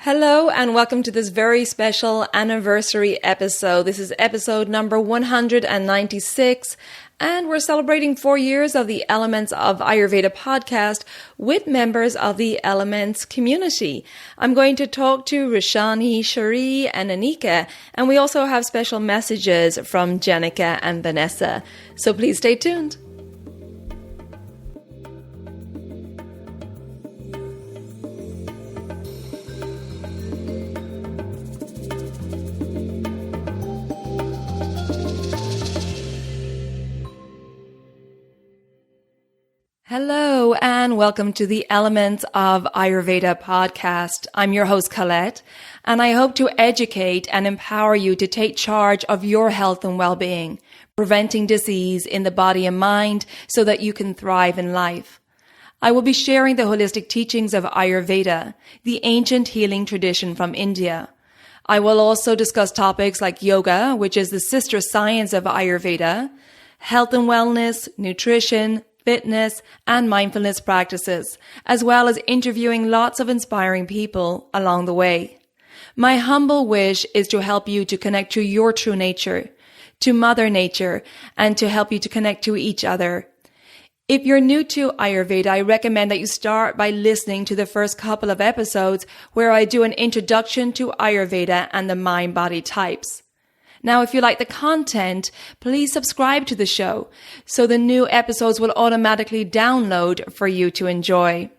Hello and welcome to this very special anniversary episode. This is episode number 196 and we're celebrating 4 years of the Elements of Ayurveda podcast with members of the Elements community. I'm going to talk to Rushani, Sheerie and Anneka, and we also have special messages from Anneka and Vanessa. So please stay tuned. Hello and welcome to the Elements of Ayurveda podcast. I'm your host Colette, and I hope to educate and empower you to take charge of your health and well-being, preventing disease in the body and mind so that you can thrive in life. I will be sharing the holistic teachings of Ayurveda, the ancient healing tradition from India. I will also discuss topics like yoga, which is the sister science of Ayurveda, health and wellness, nutrition, fitness, and mindfulness practices, as well as interviewing lots of inspiring people along the way. My humble wish is to help you to connect to your true nature, to Mother Nature, and to help you to connect to each other. If you're new to Ayurveda, I recommend that you start by listening to the first couple of episodes where I do an introduction to Ayurveda and the mind-body types. Now, if you like the content, please subscribe to the show so the new episodes will automatically download for you to enjoy.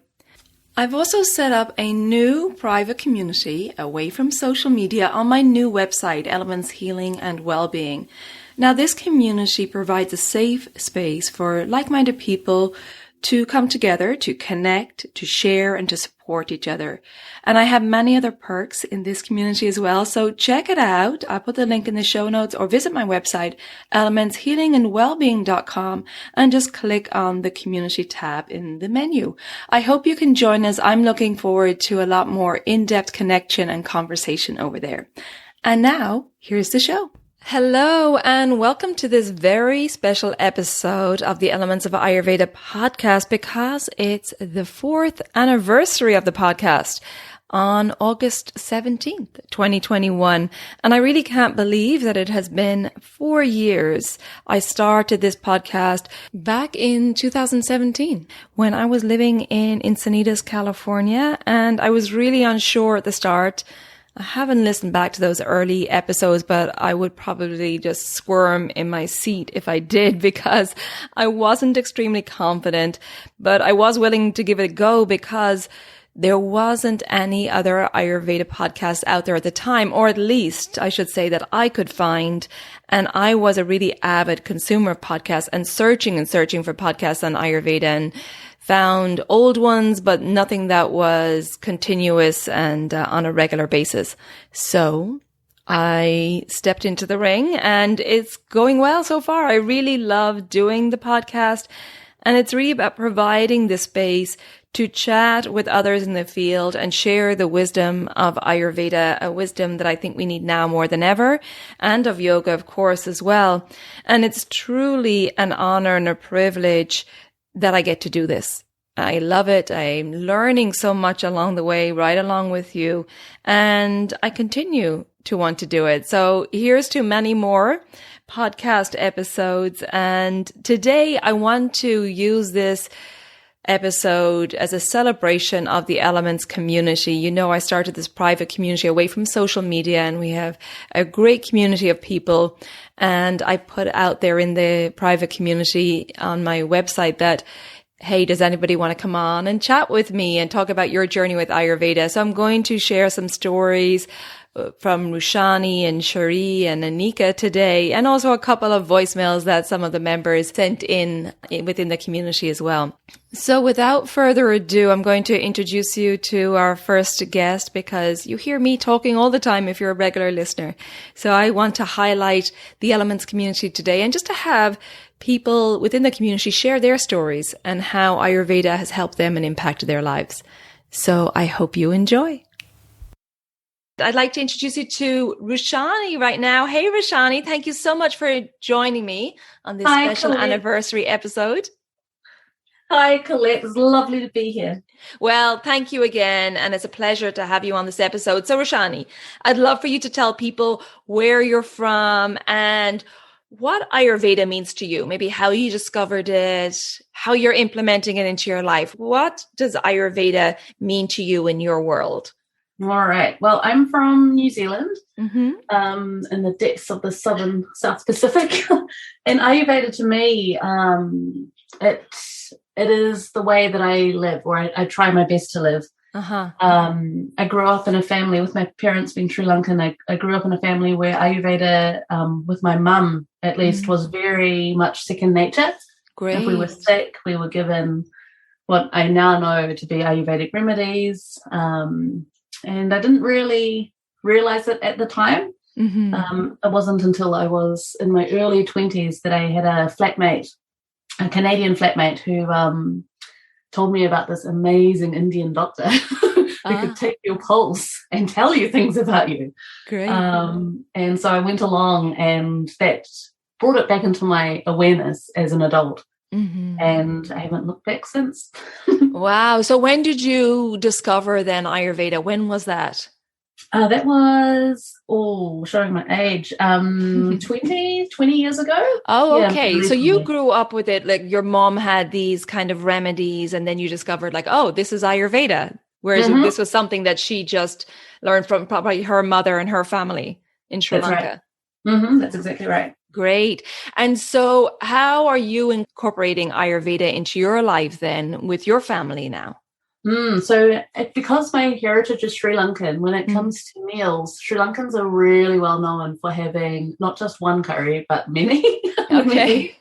I've also set up a new private community away from social media on my new website, Elements Healing and Wellbeing. Now, this community provides a safe space for like-minded people to come together, to connect, to share, and to support each other. And I have many other perks in this community as well, so check it out. I'll put the link in the show notes or visit my website, elementshealingandwellbeing.com, and just click on the community tab in the menu. I hope you can join us. I'm looking forward to a lot more in-depth connection and conversation over there. And now, here's the show. Hello and welcome to this very special episode of the Elements of Ayurveda podcast because it's the 4th anniversary of the podcast on August 17th, 2021. And I really can't believe that it has been 4 years. I started this podcast back in 2017 when I was living in Encinitas, California, and I was really unsure at the start. I haven't listened back to those early episodes, but I would probably just squirm in my seat if I did because I wasn't extremely confident, but I was willing to give it a go because there wasn't any other Ayurveda podcasts out there at the time, or at least I should say that I could find. And I was a really avid consumer of podcasts and searching for podcasts on Ayurveda and found old ones, but nothing that was continuous and on a regular basis. So I stepped into the ring and it's going well so far. I really love doing the podcast, and it's really about providing the space to chat with others in the field and share the wisdom of Ayurveda, a wisdom that I think we need now more than ever, and of yoga, of course, as well. And it's truly an honor and a privilege that I get to do this. I love it. I'm learning so much along the way, right along with you, and I continue to want to do it. So here's to many more podcast episodes. And today I want to use this episode as a celebration of the Elements community. You know, I started this private community away from social media, and we have a great community of people. And I put out there in the private community on my website that, hey, does anybody want to come on and chat with me and talk about your journey with Ayurveda? So I'm going to share some stories from Rushani and Sheerie and Anneka today, and also a couple of voicemails that some of the members sent in within the community as well. So without further ado, I'm going to introduce you to our first guest because you hear me talking all the time if you're a regular listener. So I want to highlight the Elements community today and just to have people within the community share their stories and how Ayurveda has helped them and impacted their lives. So I hope you enjoy. I'd like to introduce you to Rushani right now. Hey, Rushani, thank you so much for joining me on this special Colette. Anniversary episode. Hi, Colette. It's lovely to be here. Well, thank you again. And it's a pleasure to have you on this episode. So, Rushani, I'd love for you to tell people where you're from and what Ayurveda means to you, maybe how you discovered it, how you're implementing it into your life. What does Ayurveda mean to you in your world? All right. Well, I'm from New Zealand, Mm-hmm. in the depths of the South Pacific. And Ayurveda to me, it is the way that I live, or I try my best to live. Uh-huh. I grew up in a family with my parents being Sri Lankan. I grew up in a family where Ayurveda, with my mum at least, was very much second nature. Great. If we were sick, we were given what I now know to be Ayurvedic remedies. And I didn't really realize it at the time. Mm-hmm. It wasn't until I was in my early 20s that I had a flatmate, a Canadian flatmate, who told me about this amazing Indian doctor who could take your pulse and tell you things about you. Great. And so I went along, and that brought it back into my awareness as an adult. Mm-hmm. And I haven't looked back since. Wow. So when did you discover then Ayurveda? When was that? That was, showing my age, 20 years ago. Oh, Yeah, okay. So you grew up with it, like your mom had these kind of remedies and then you discovered like, oh, this is Ayurveda. Whereas this was something that she just learned from probably her mother and her family in Sri Lanka. Right. That's exactly right. Great. And so how are you incorporating Ayurveda into your life then with your family now? So because my heritage is Sri Lankan, when it comes to meals, Sri Lankans are really well known for having not just one curry, but many. Okay.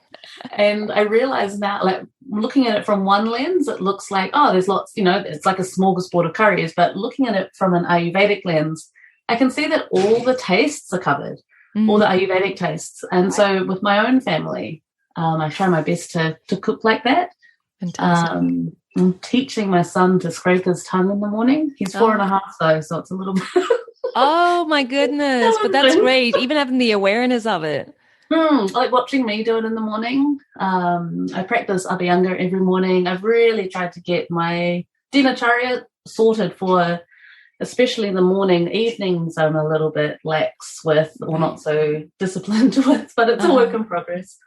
And I realize now, like looking at it from one lens, it looks like, there's lots, it's like a smorgasbord of curries. But looking at it from an Ayurvedic lens, I can see that all the tastes are covered, all the Ayurvedic tastes. And so with my own family, I try my best to cook like that. Fantastic. I'm teaching my son to scrape his tongue in the morning. He's 4.5 though, so it's a little Oh my goodness. But that's great. Even having the awareness of it. Like watching me do it in the morning. I practice Abhyanga every morning. I've really tried to get my dinacharya sorted for, especially in the morning. Evenings I'm a little bit lax with, or not so disciplined with, but it's a work in progress.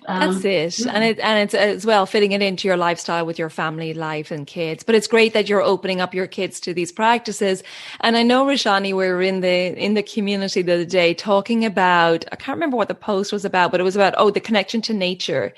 That's it. And it's as well fitting it into your lifestyle with your family life and kids. But it's great that you're opening up your kids to these practices. And I know, Rushani, we were in the community the other day talking about, I can't remember what the post was about, but it was about, the connection to nature.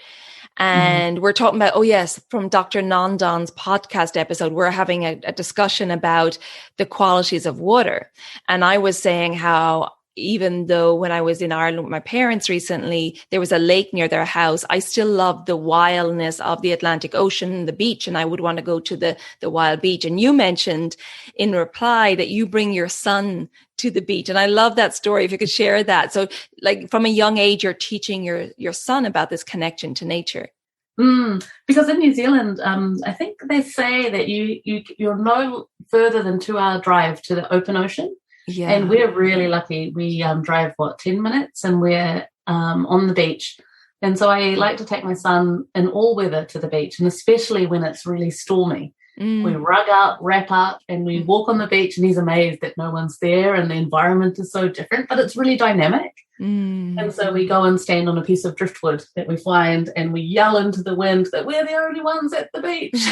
And we're talking about, yes, from Dr. Nandan's podcast episode, we're having a discussion about the qualities of water. And I was saying how, even though when I was in Ireland with my parents recently, there was a lake near their house, I still loved the wildness of the Atlantic Ocean and the beach. And I would want to go to the wild beach. And you mentioned in reply that you bring your son to the beach. And I love that story. If you could share that. So like from a young age, you're teaching your son about this connection to nature. Because in New Zealand, I think they say that you're no further than 2-hour drive to the open ocean. Yeah. And we're really lucky. We drive, 10 minutes, and we're on the beach. And so I like to take my son in all weather to the beach, and especially when it's really stormy. We rug up, wrap up, and we walk on the beach, and he's amazed that no one's there and the environment is so different, but it's really dynamic. And so we go and stand on a piece of driftwood that we find, and we yell into the wind that we're the only ones at the beach.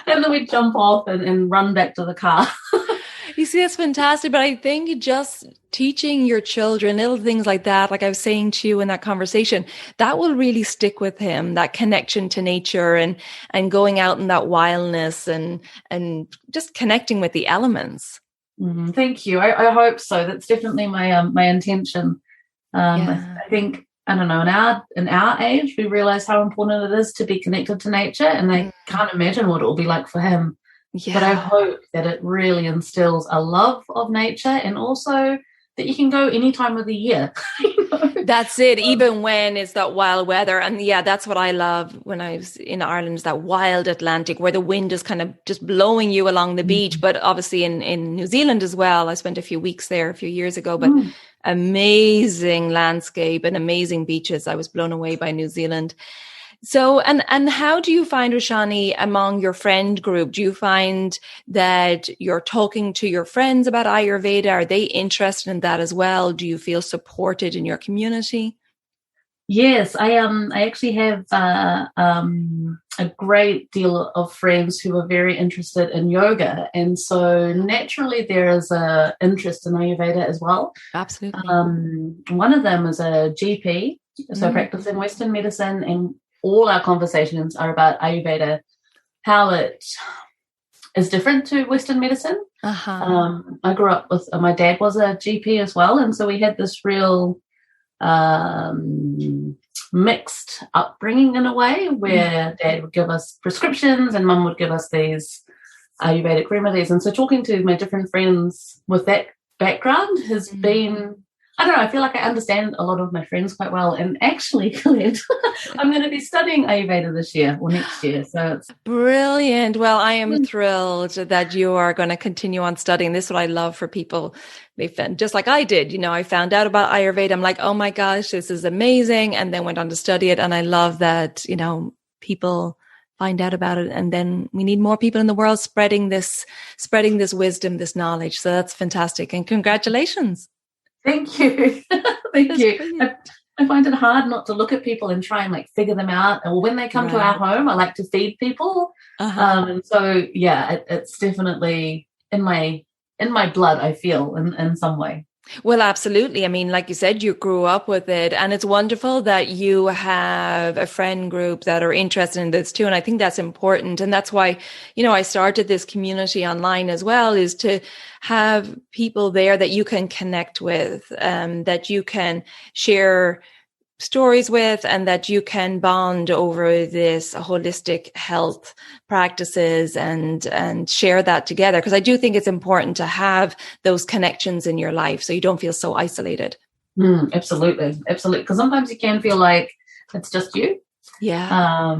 And then we jump off and run back to the car. You see, that's fantastic. But I think just teaching your children little things like that, like I was saying to you in that conversation, that will really stick with him, that connection to nature and going out in that wildness and just connecting with the elements. Thank you. I hope so. That's definitely my intention. I think, I don't know, in our age, we realize how important it is to be connected to nature, and I can't imagine what it will be like for him. Yeah. But I hope that it really instills a love of nature, and also that you can go any time of the year. That's it. Even when it's that wild weather. And that's what I love when I was in Ireland, is that wild Atlantic where the wind is kind of just blowing you along the beach. But obviously in New Zealand as well, I spent a few weeks there a few years ago, but amazing landscape and amazing beaches. I was blown away by New Zealand. So, and how do you find, Rushani, among your friend group? Do you find that you're talking to your friends about Ayurveda? Are they interested in that as well? Do you feel supported in your community? Yes, I actually have a great deal of friends who are very interested in yoga, and so naturally there is a interest in Ayurveda as well. Absolutely. One of them is a GP, so practicing Western medicine, and all our conversations are about Ayurveda, how it is different to Western medicine. I grew up with my dad was a GP as well, and so we had this real mixed upbringing in a way, where dad would give us prescriptions and mum would give us these Ayurvedic remedies. And so talking to my different friends with that background has been, I don't know, I feel like I understand a lot of my friends quite well. And actually, Colette, I'm going to be studying Ayurveda this year or next year. So it's brilliant. Well, I am thrilled that you are going to continue on studying. This is what I love for people. They found, just like I did, you know, I found out about Ayurveda. I'm like, oh my gosh, this is amazing. And then went on to study it. And I love that, you know, people find out about it. And then we need more people in the world spreading this wisdom, this knowledge. So that's fantastic. And congratulations. Thank you. Thank you. I find it hard not to look at people and try and like figure them out. Or when they come to our home, I like to feed people. And so, yeah, it's definitely in my blood, I feel, in some way. Well, absolutely. I mean, like you said, you grew up with it, and it's wonderful that you have a friend group that are interested in this too. And I think that's important. And that's why, you know, I started this community online as well, is to have people there that you can connect with, that you can share stories with, and that you can bond over this holistic health practices and share that together. Because I do think it's important to have those connections in your life so you don't feel so isolated. Absolutely. Because sometimes you can feel like it's just you. Yeah.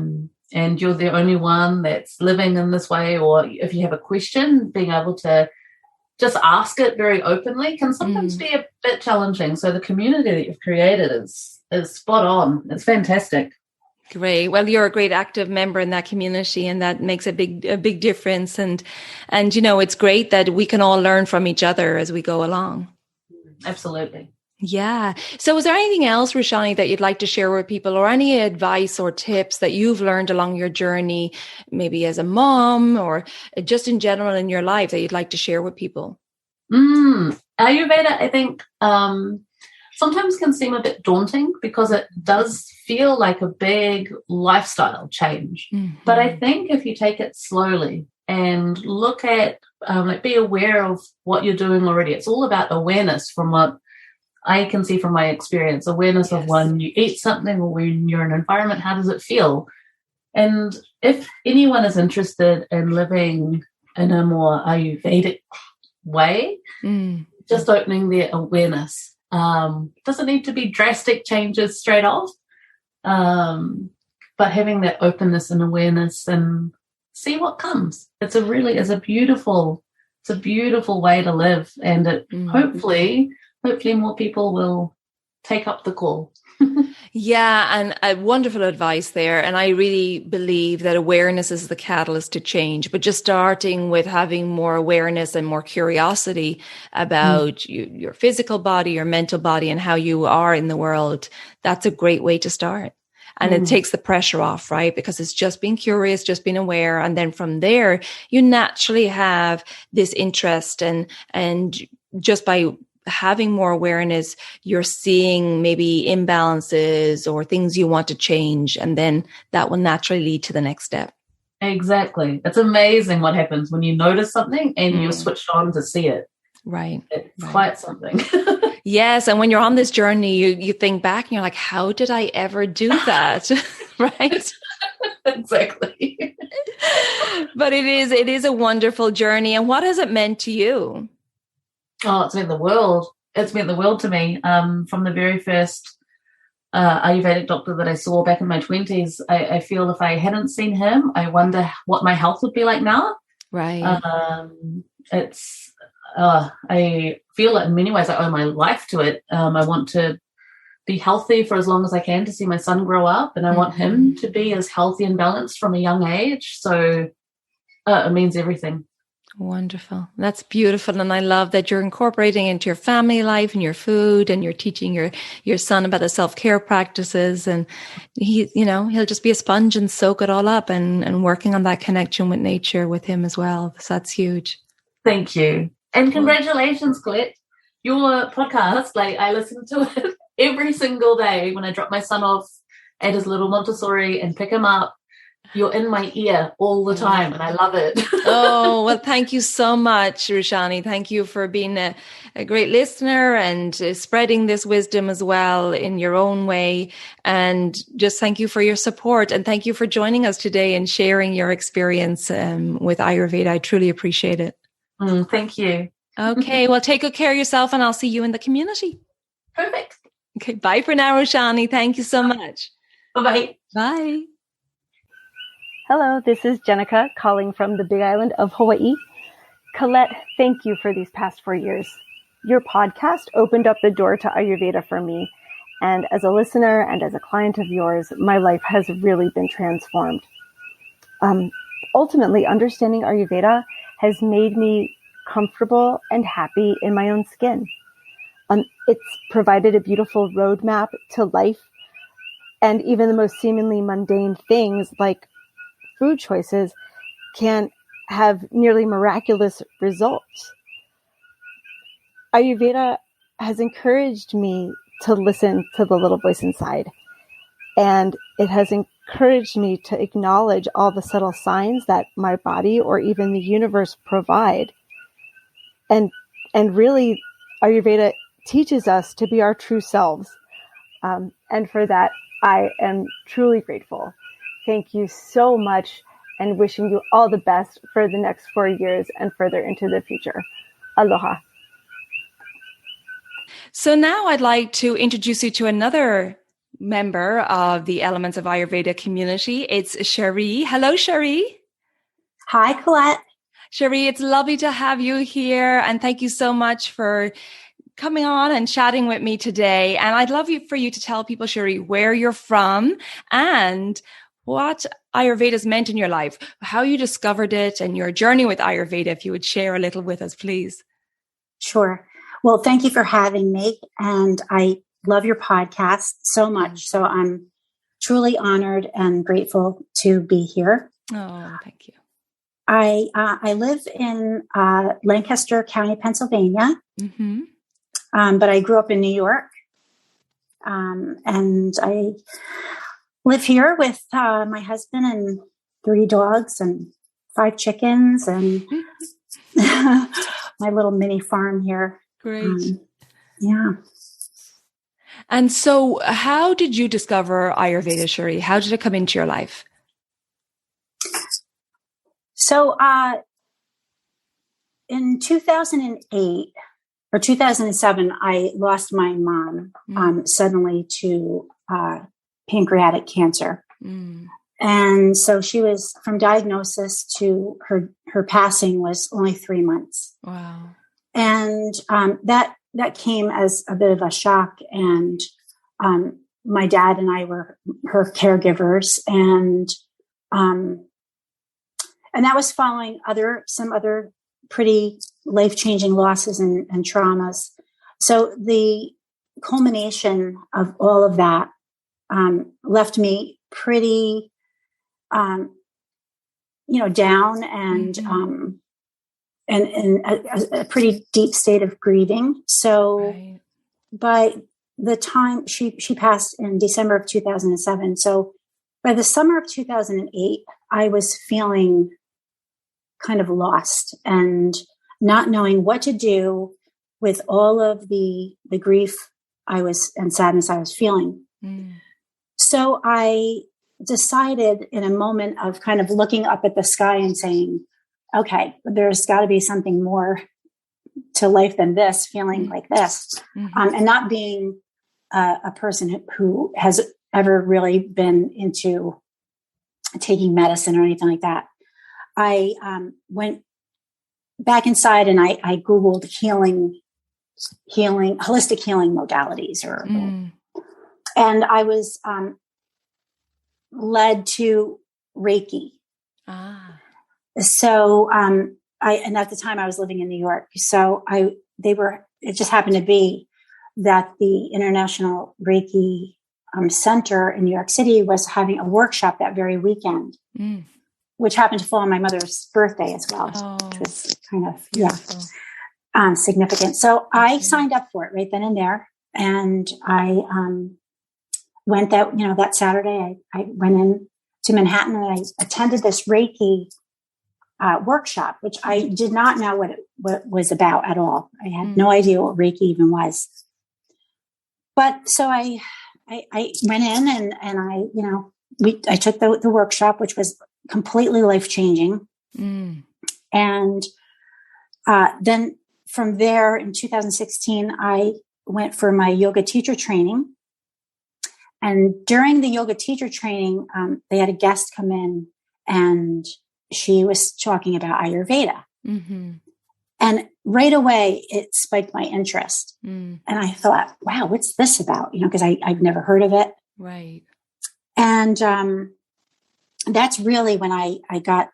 And you're the only one that's living in this way, or if you have a question, being able to just ask it very openly can sometimes be a bit challenging. So the community that you've created is spot on. It's fantastic. Great. Well, you're a great active member in that community, and that makes a big difference. And you know, it's great that we can all learn from each other as we go along. Absolutely. Yeah. So is there anything else, Rushani, that you'd like to share with people, or any advice or tips that you've learned along your journey, maybe as a mom or just in general in your life, that you'd like to share with people? Ayurveda, I think, sometimes can seem a bit daunting because it does feel like a big lifestyle change. But I think if you take it slowly and look at, be aware of what you're doing already. It's all about awareness, from what I can see from my experience, awareness of when you eat something or when you're in an environment, how does it feel? And if anyone is interested in living in a more Ayurvedic way, just opening their awareness. Doesn't need to be drastic changes straight off, but having that openness and awareness and see what comes. It's a beautiful way to live, and it hopefully more people will take up the call. Yeah, and wonderful advice there. And I really believe that awareness is the catalyst to change, but just starting with having more awareness and more curiosity about your physical body, your mental body, and how you are in the world, that's a great way to start. And it takes the pressure off, right? Because it's just being curious, just being aware. And then from there, you naturally have this interest, and just by having more awareness, you're seeing maybe imbalances or things you want to change, and then that will naturally lead to the next step. Exactly. It's amazing what happens when you notice something and you're switched on to see it. Right. It's quite something. Yes. And when you're on this journey, you think back and you're like, how did I ever do that? Right. Exactly. But it is a wonderful journey. And what has it meant to you? Oh, it's meant the world. It's meant the world to me. From the very first Ayurvedic doctor that I saw back in my 20s, I feel if I hadn't seen him, I wonder what my health would be like now. Right. I feel that in many ways I owe my life to it. I want to be healthy for as long as I can to see my son grow up, and I want him to be as healthy and balanced from a young age. So it means everything. Wonderful. That's beautiful. And I love that you're incorporating into your family life and your food, and you're teaching your son about the self-care practices, and he'll just be a sponge and soak it all up, and working on that connection with nature with him as well. So that's huge. Thank you. And congratulations, Colette. Your podcast, I listen to it every single day when I drop my son off at his little Montessori and pick him up. You're in my ear all the time, and I love it. Oh, well, thank you so much, Rushani. Thank you for being a great listener and spreading this wisdom as well in your own way. And just thank you for your support. And thank you for joining us today and sharing your experience with Ayurveda. I truly appreciate it. Thank you. Okay, well, take good care of yourself, and I'll see you in the community. Perfect. Okay, bye for now, Rushani. Thank you so much. Bye-bye. Bye. Hello, this is Anneka calling from the Big Island of Hawaii. Colette, thank you for these past 4 years. Your podcast opened up the door to Ayurveda for me, and as a listener and as a client of yours, my life has really been transformed. Ultimately, understanding Ayurveda has made me comfortable and happy in my own skin. It's provided a beautiful roadmap to life, and even the most seemingly mundane things like food choices can have nearly miraculous results. Ayurveda has encouraged me to listen to the little voice inside, and it has encouraged me to acknowledge all the subtle signs that my body or even the universe provide. And really, Ayurveda teaches us to be our true selves. And for that, I am truly grateful. Thank you so much, and wishing you all the best for the next 4 years and further into the future. Aloha. So now I'd like to introduce you to another member of the Elements of Ayurveda community. It's Sheerie. Hello, Sheerie. Hi, Colette. Sheerie, it's lovely to have you here, and thank you so much for coming on and chatting with me today. And I'd love for you to tell people, Sheerie, where you're from and what Ayurveda's meant in your life, how you discovered it, and your journey with Ayurveda. If you would share a little with us, please. Sure. Well, thank you for having me. And I love your podcast so much. So I'm truly honored and grateful to be here. Oh, thank you. I live in Lancaster County, Pennsylvania, but I grew up in New York. And I live here with my husband and 3 dogs and 5 chickens and my little mini farm here. Great. Yeah. And so how did you discover Ayurveda, Sheerie? How did it come into your life? So in 2008 or 2007, I lost my mom suddenly to pancreatic cancer. And so she was, from diagnosis to her passing was only 3 months. Wow. And that came as a bit of a shock. And my dad and I were her caregivers, and that was following some other pretty life-changing losses and traumas. So the culmination of all of that left me pretty, down and in a pretty deep state of grieving. So by the time she passed in December of 2007, so by the summer of 2008, I was feeling kind of lost and not knowing what to do with all of the grief and sadness I was feeling. So I decided, in a moment of kind of looking up at the sky and saying, okay, there's got to be something more to life than this, feeling like this. And not being a person who has ever really been into taking medicine or anything like that. I went back inside and I Googled holistic healing modalities And I was led to Reiki. So and at the time I was living in New York. So it just happened to be that the International Reiki Center in New York City was having a workshop that very weekend, which happened to fall on my mother's birthday as well, which was kind of significant. So I signed up for it right then and there, and I went that Saturday. I went in to Manhattan and I attended this Reiki workshop, which I did not know what it was about at all. I had no idea what Reiki even was. But so I went in and I took the workshop, which was completely life-changing. And then from there in 2016, I went for my yoga teacher training. And during the yoga teacher training, they had a guest come in and she was talking about Ayurveda. And right away, it spiked my interest. And I thought, wow, what's this about? Because I've never heard of it. Right. And that's really when I got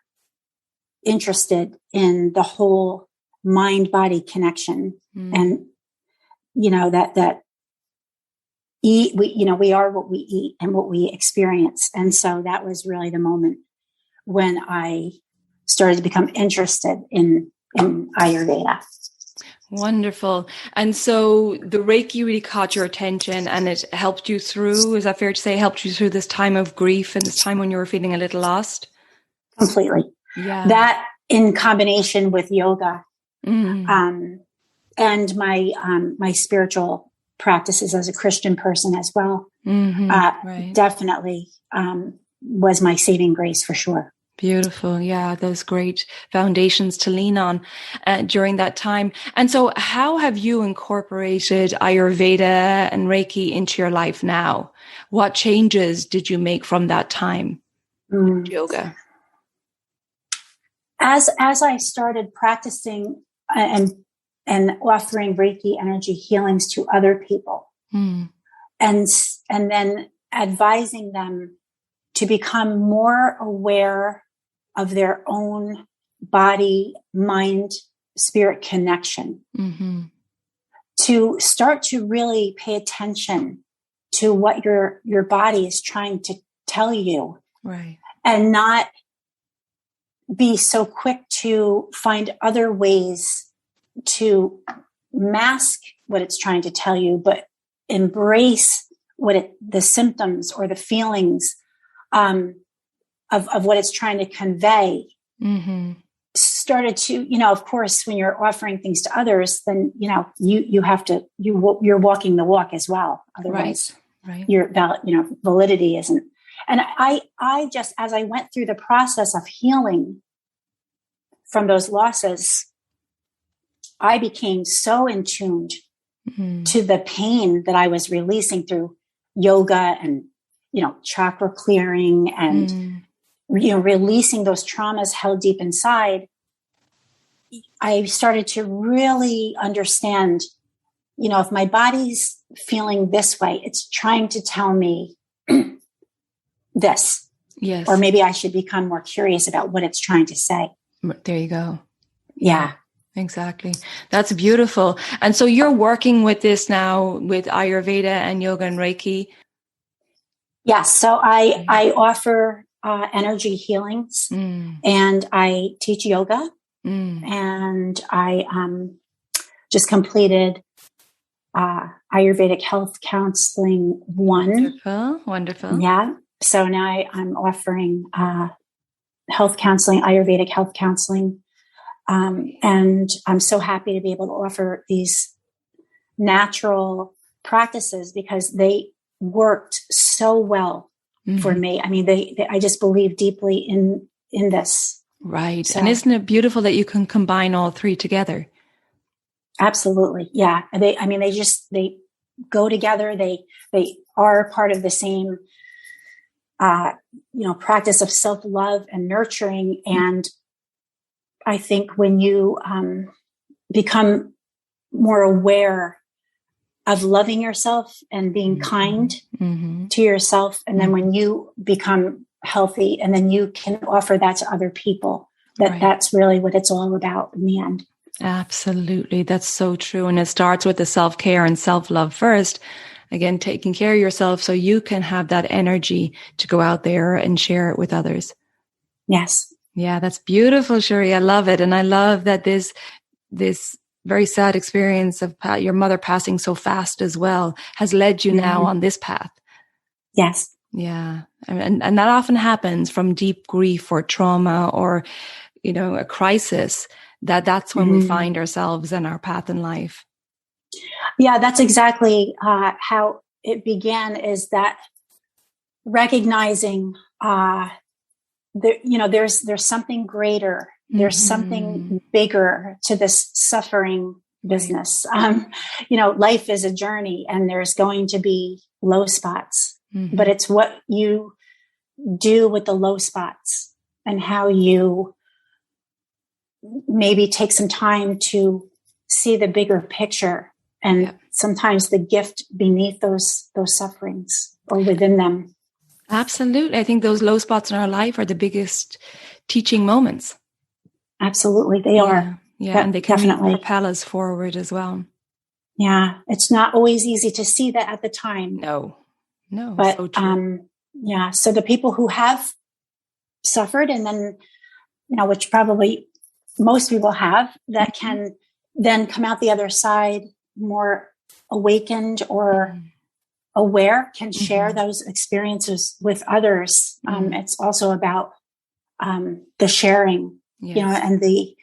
interested in the whole mind-body connection. And, that we are what we eat and what we experience. And so that was really the moment when I started to become interested in Ayurveda. Wonderful. And so the Reiki really caught your attention and it helped you through, is that fair to say, helped you through this time of grief and this time when you were feeling a little lost? Completely. Yeah. That in combination with yoga, and my spiritual practices as a Christian person as well, definitely was my saving grace for sure. Beautiful. Yeah, those great foundations to lean on during that time. And so how have you incorporated Ayurveda and Reiki into your life now? What changes did you make from that time with yoga? As I started practicing and offering Reiki energy healings to other people, and then advising them to become more aware of their own body, mind, spirit connection, to start to really pay attention to what your body is trying to tell you, right? And not be so quick to find other ways to mask what it's trying to tell you, but embrace the symptoms or the feelings of what it's trying to convey. Started to, of course, when you're offering things to others, then, you have to, you're walking the walk as well. Otherwise, right. Your validity isn't. And I just, as I went through the process of healing from those losses, I became so in tuned to the pain that I was releasing through yoga and, chakra clearing and, releasing those traumas held deep inside. I started to really understand, if my body's feeling this way, it's trying to tell me this. Yes. Or maybe I should become more curious about what it's trying to say. There you go. Yeah. Exactly. That's beautiful. And so you're working with this now with Ayurveda and yoga and Reiki? Yes. So I offer energy healings and I teach yoga and I just completed Ayurvedic Health Counseling 1. Wonderful. Yeah. So now I'm offering health counseling, Ayurvedic health counseling. And I'm so happy to be able to offer these natural practices because they worked so well for me. I mean, I just believe deeply in this. Right. So, and isn't it beautiful that you can combine all three together? Absolutely. Yeah. They go together. They are part of the same, practice of self-love and nurturing. And I think when you become more aware of loving yourself and being kind to yourself. And then when you become healthy, and then you can offer that to other people, that's really what it's all about in the end. Absolutely. That's so true. And it starts with the self-care and self-love first. Again, taking care of yourself so you can have that energy to go out there and share it with others. Yes. Yeah, that's beautiful, Sheerie. I love it. And I love that this very sad experience of your mother passing so fast as well has led you now on this path. Yes. Yeah. And that often happens from deep grief or trauma or, a crisis, that's when we find ourselves and our path in life. Yeah, that's exactly how it began, is that recognizing there's something greater. There's something bigger to this suffering business. Life is a journey, and there's going to be low spots, but it's what you do with the low spots and how you maybe take some time to see the bigger picture and sometimes the gift beneath those sufferings or within them. Absolutely. I think those low spots in our life are the biggest teaching moments. Absolutely. They are. Yeah. And they can definitely propel us forward as well. Yeah. It's not always easy to see that at the time. No, but, so true. So the people who have suffered, and then, which probably most people have, that can then come out the other side more awakened or aware, can share those experiences with others. It's also about the sharing, and the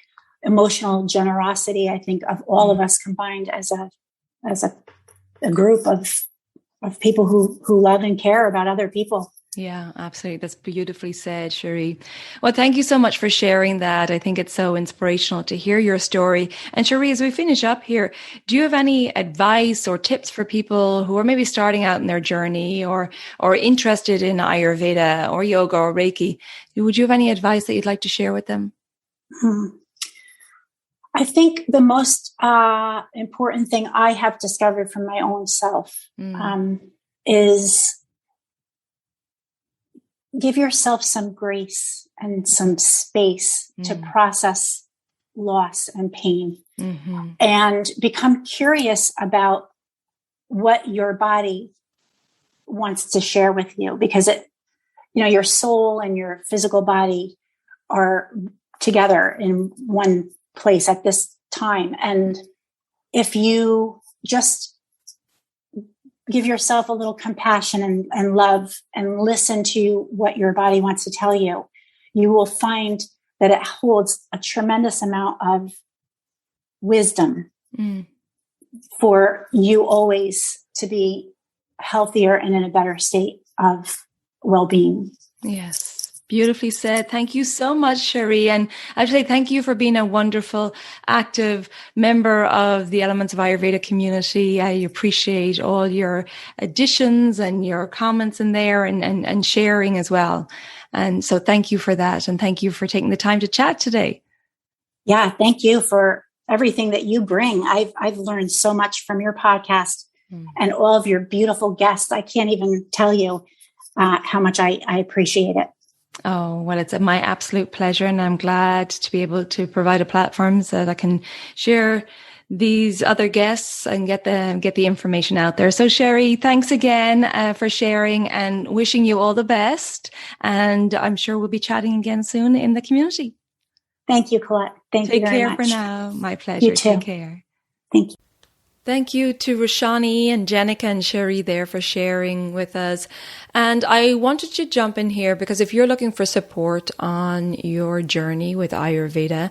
emotional generosity, I think, of all of us combined as a group of people who love and care about other people. Yeah, absolutely. That's beautifully said, Sheerie. Well, thank you so much for sharing that. I think it's so inspirational to hear your story. And Sheerie, as we finish up here, do you have any advice or tips for people who are maybe starting out in their journey or interested in Ayurveda or yoga or Reiki? Would you have any advice that you'd like to share with them? I think the most important thing I have discovered from my own self is give yourself some grace and some space to process loss and pain, and become curious about what your body wants to share with you, because your soul and your physical body are together in one place at this time. And if you just give yourself a little compassion and love and listen to what your body wants to tell you, you will find that it holds a tremendous amount of wisdom for you always to be healthier and in a better state of well-being. Yes. Beautifully said. Thank you so much, Sheerie. And actually, thank you for being a wonderful, active member of the Elements of Ayurveda community. I appreciate all your additions and your comments in there and sharing as well. And so thank you for that. And thank you for taking the time to chat today. Yeah. Thank you for everything that you bring. I've learned so much from your podcast and all of your beautiful guests. I can't even tell you how much I appreciate it. Oh, well, it's my absolute pleasure. And I'm glad to be able to provide a platform so that I can share these other guests and get the information out there. So Sheerie, thanks again for sharing, and wishing you all the best. And I'm sure we'll be chatting again soon in the community. Thank you, Colette. Thank you very much. Take care for now. My pleasure. You too. Take care. Thank you. Thank you to Rushani and Anneka and Sheerie there for sharing with us. And I wanted to jump in here because if you're looking for support on your journey with Ayurveda,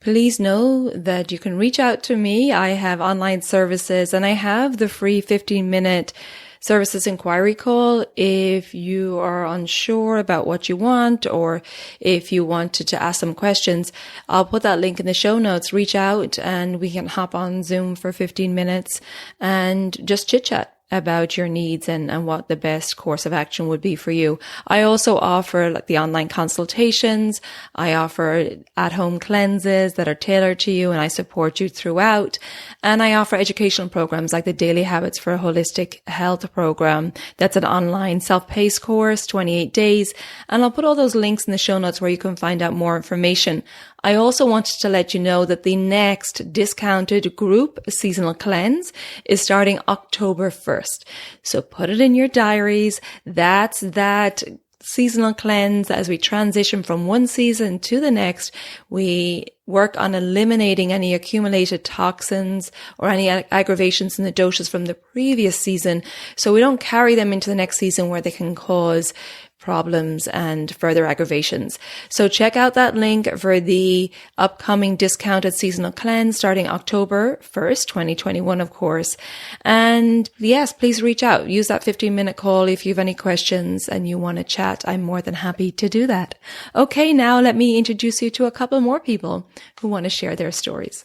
please know that you can reach out to me. I have online services, and I have the free 15-minute services inquiry call if you are unsure about what you want, or if you wanted to ask some questions. I'll put that link in the show notes. Reach out and we can hop on Zoom for 15 minutes and just chit chat. about your needs and what the best course of action would be for you. I also offer like the online consultations. I offer at-home cleanses that are tailored to you, and I support you throughout. And I offer educational programs like the Daily Habits for a Holistic Health program. That's an online self-paced course, 28 days. And I'll put all those links in the show notes where you can find out more information. I also wanted to let you know that the next discounted group seasonal cleanse is starting October 1st. So put it in your diaries. That's that seasonal cleanse. As we transition from one season to the next, we work on eliminating any accumulated toxins or any aggravations in the doshas from the previous season, so we don't carry them into the next season where they can cause problems and further aggravations. So check out that link for the upcoming discounted seasonal cleanse starting October 1st, 2021, of course. And yes, please reach out. Use that 15-minute call if you have any questions and you want to chat. I'm more than happy to do that. Okay, now let me introduce you to a couple more people who want to share their stories.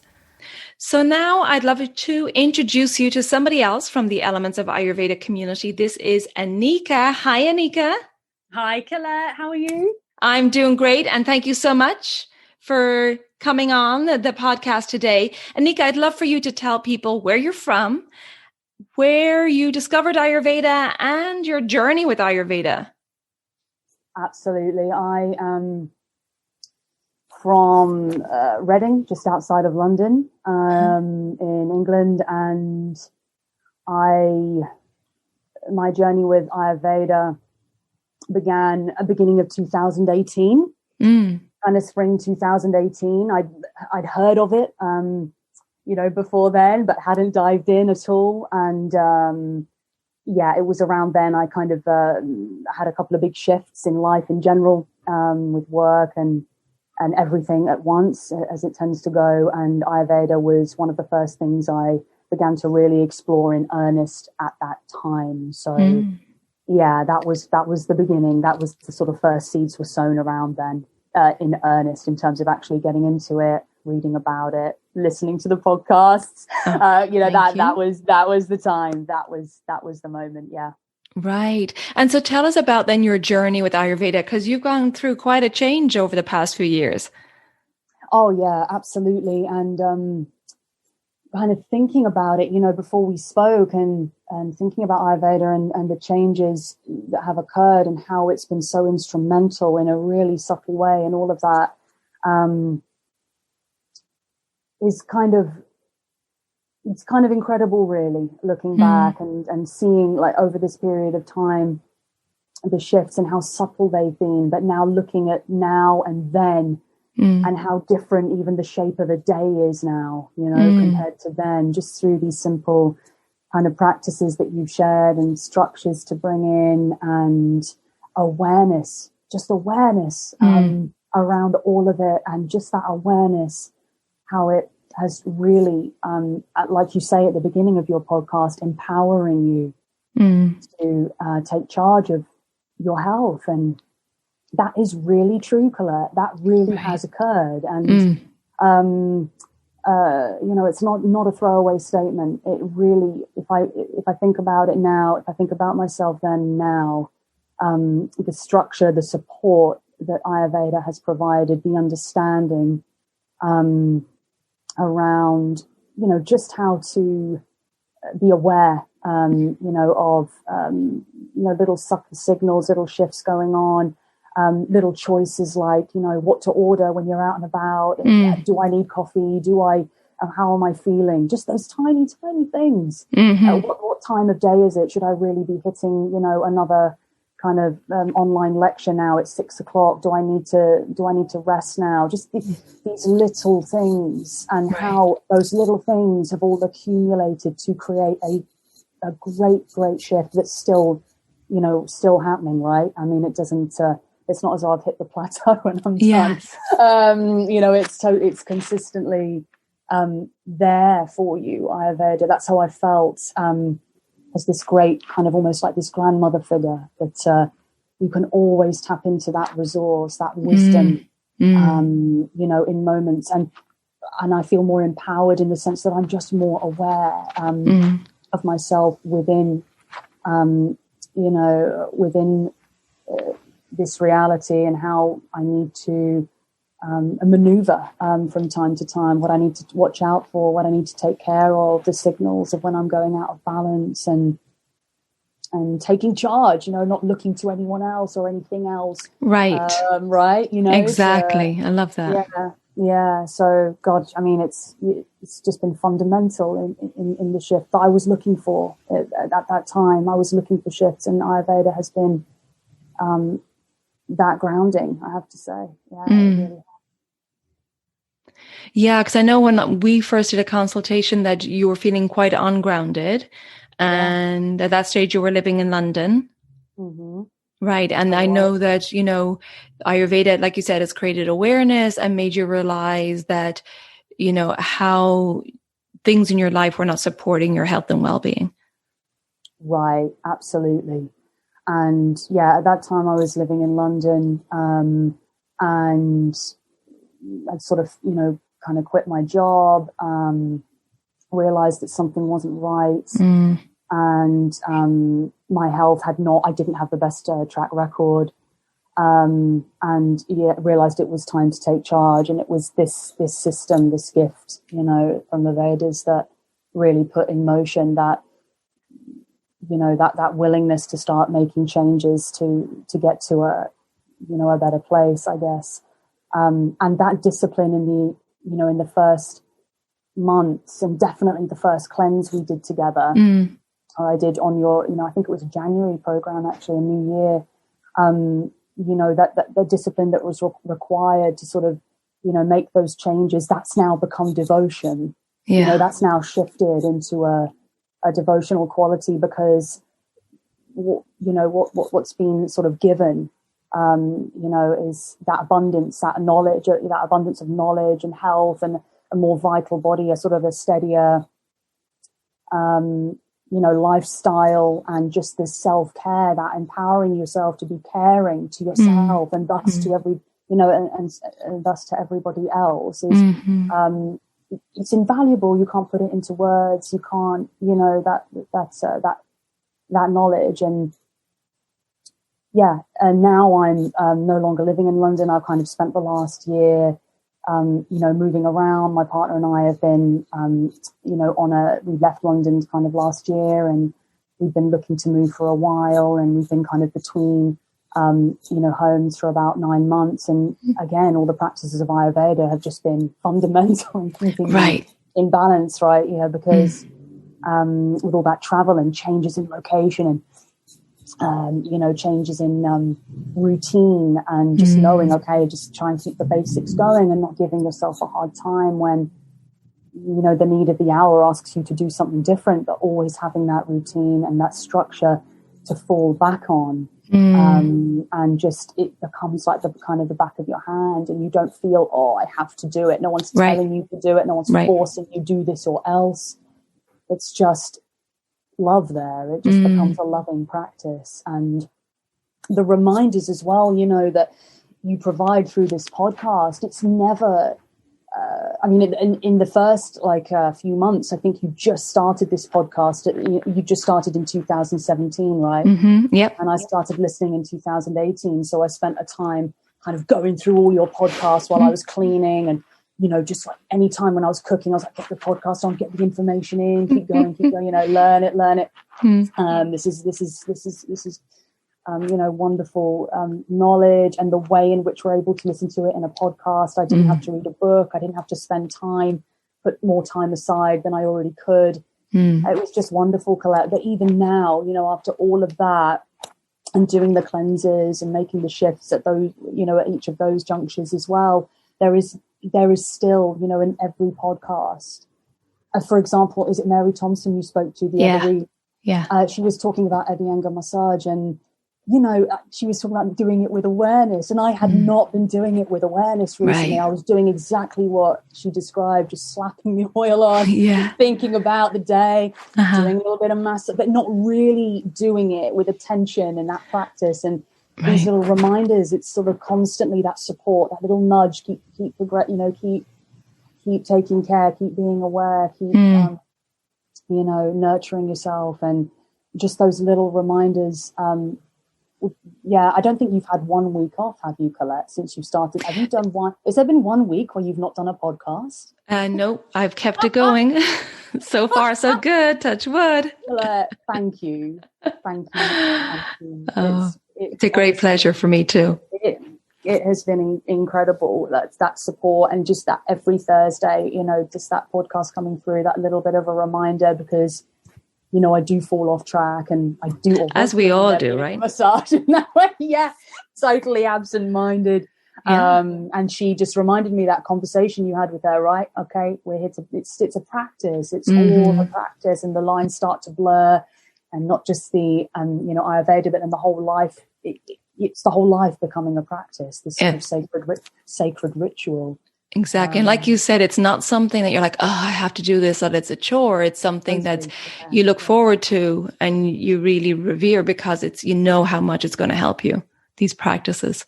So now I'd love to introduce you to somebody else from the Elements of Ayurveda community. This is Anneka. Hi, Anneka. Hi, Colette. How are you? I'm doing great. And thank you so much for coming on the podcast today. Anneka, I'd love for you to tell people where you're from, where you discovered Ayurveda, and your journey with Ayurveda. Absolutely. I am from Reading, just outside of London, in England. And my journey with Ayurveda began at the beginning of 2018, kind of spring 2018. I'd heard of it, before then, but hadn't dived in at all. And it was around then I kind of had a couple of big shifts in life in general, with work and everything at once, as it tends to go. And Ayurveda was one of the first things I began to really explore in earnest at that time. So yeah, that was the beginning. That was the sort of first seeds were sown around then, in earnest, in terms of actually getting into it, reading about it, listening to the podcasts. That was the time. That was the moment. Yeah. Right. And so tell us about then your journey with Ayurveda, because you've gone through quite a change over the past few years. Oh yeah, absolutely. And kind of thinking about it, before we spoke, and thinking about Ayurveda and the changes that have occurred and how it's been so instrumental in a really subtle way, and all of that is it's kind of incredible, really, looking back and seeing, like, over this period of time, the shifts and how subtle they've been, but now looking at now and then, and how different even the shape of a day is now, compared to then, just through these simple kind of practices that you've shared and structures to bring in, and awareness around all of it, and just that awareness, how it has really, like you say at the beginning of your podcast, empowering you to take charge of your health. And that is really true, Colette. That really has occurred. And, it's not a throwaway statement. It really, if I think about it now, if I think about myself then now, the structure, the support that Ayurveda has provided, the understanding, around, just how to be aware, of, little subtle signals, little shifts going on, little choices like, what to order when you're out and about. Do I need coffee? How am I feeling? Just those tiny, tiny things. What time of day is it? Should I really be hitting, another kind of online lecture now at 6:00? Do I need to rest now? Just these little things, and how those little things have all accumulated to create a great shift that's still happening, right? I mean, it doesn't, it's not as though I've hit the plateau and I'm done. It's consistently there for you, Ayurveda. That's how I felt, as this great kind of almost like this grandmother figure, that you can always tap into that resource, that wisdom, in moments. And I feel more empowered in the sense that I'm just more aware of myself within within this reality, and how I need to maneuver from time to time, what I need to watch out for, what I need to take care of, the signals of when I'm going out of balance, and taking charge, not looking to anyone else or anything else. Right. Right. Exactly. I love that. Yeah. So, God, I mean, it's just been fundamental in the shift that I was looking for at that time. I was looking for shifts, and Ayurveda has been that grounding, I have to say. Yeah. Really. Yeah, because I know when we first did a consultation that you were feeling quite ungrounded, and at that stage you were living in London. Mm-hmm. Right. And I know that, Ayurveda, like you said, has created awareness and made you realize that, how things in your life were not supporting your health and well-being. Right. Absolutely. And yeah, at that time I was living in London, and I'd sort of, kind of quit my job, realized that something wasn't right. And my health I didn't have the best track record, and realized it was time to take charge. And it was this system, this gift, from the Vedas that really put in motion that, that willingness to start making changes to get to a better place, I guess. And that discipline in the first months, and definitely the first cleanse we did together, or I did on your, I think it was a January program, actually, a New Year, that the discipline that was required to sort of, make those changes, that's now become devotion. Yeah. That's now shifted into a devotional quality, because, what's been sort of given, is that abundance, that knowledge, that abundance of knowledge and health, and a more vital body, a sort of a steadier, lifestyle, and just this self-care, that empowering yourself to be caring to yourself, and thus to every, and thus to everybody else is, it's invaluable. You can't put it into words. You can't, that knowledge. And yeah, and now I'm no longer living in London. I've kind of spent the last year, moving around. My partner and I have been, we left London kind of last year, and we've been looking to move for a while, and we've been kind of between, homes for about 9 months. And again, all the practices of Ayurveda have just been fundamental in keeping me in balance, right? Because with all that travel and changes in location, and changes in routine, and just knowing, okay, just try and keep the basics going, and not giving yourself a hard time when, the need of the hour asks you to do something different, but always having that routine and that structure to fall back on. And just, it becomes like the kind of the back of your hand, and you don't feel, I have to do it. No one's telling you to do it. No one's forcing you to do this or else. It's just love there. It just becomes a loving practice. And the reminders as well, that you provide through this podcast, it's never, in the first few months, I think you just started this podcast. You just started in 2017, right? Yep. And I started listening in 2018. So I spent a time kind of going through all your podcasts while I was cleaning, and just like any time when I was cooking, I was like, get the podcast on, get the information in, keep going, learn it. This is wonderful knowledge, and the way in which we're able to listen to it in a podcast. I didn't have to read a book. I didn't have to spend time, put more time aside than I already could. It was just wonderful, Colette. But even now, after all of that, and doing the cleanses and making the shifts at those, at each of those junctures as well, there is still, in every podcast. For example, is it Mary Thompson you spoke to the other week? Yeah. She was talking about Abhyanga massage, and, she was talking about doing it with awareness. And I had not been doing it with awareness recently. I was doing exactly what she described, just slapping the oil on, thinking about the day, doing a little bit of massage, but not really doing it with attention and that practice. And these little reminders, it's sort of constantly that support, that little nudge, keep taking care, keep being aware, keep, nurturing yourself. And just those little reminders. Yeah, I don't think you've had 1 week off, have you, Colette, since you've started? Have you done one? Has there been 1 week where you've not done a podcast? Nope, I've kept it going. So far, so good. Touch wood. Colette, thank you. Thank you. Thank you. It's a great pleasure for me too. It has been incredible, that support, and just that every Thursday, just that podcast coming through, that little bit of a reminder, because I do fall off track, and I do. As we all do, right? Massage in that way. Yeah, totally absent-minded. Yeah. And she just reminded me that conversation you had with her, right? Okay, we're here to, it's a practice. It's all a practice, and the lines start to blur, and not just the, Ayurveda, but then the whole life. It's the whole life becoming a practice, this sort of sacred ritual. Exactly. And like you said, it's not something that you're like, oh, I have to do this, or it's a chore. It's something that you look forward to and you really revere, because it's, how much it's going to help you, these practices.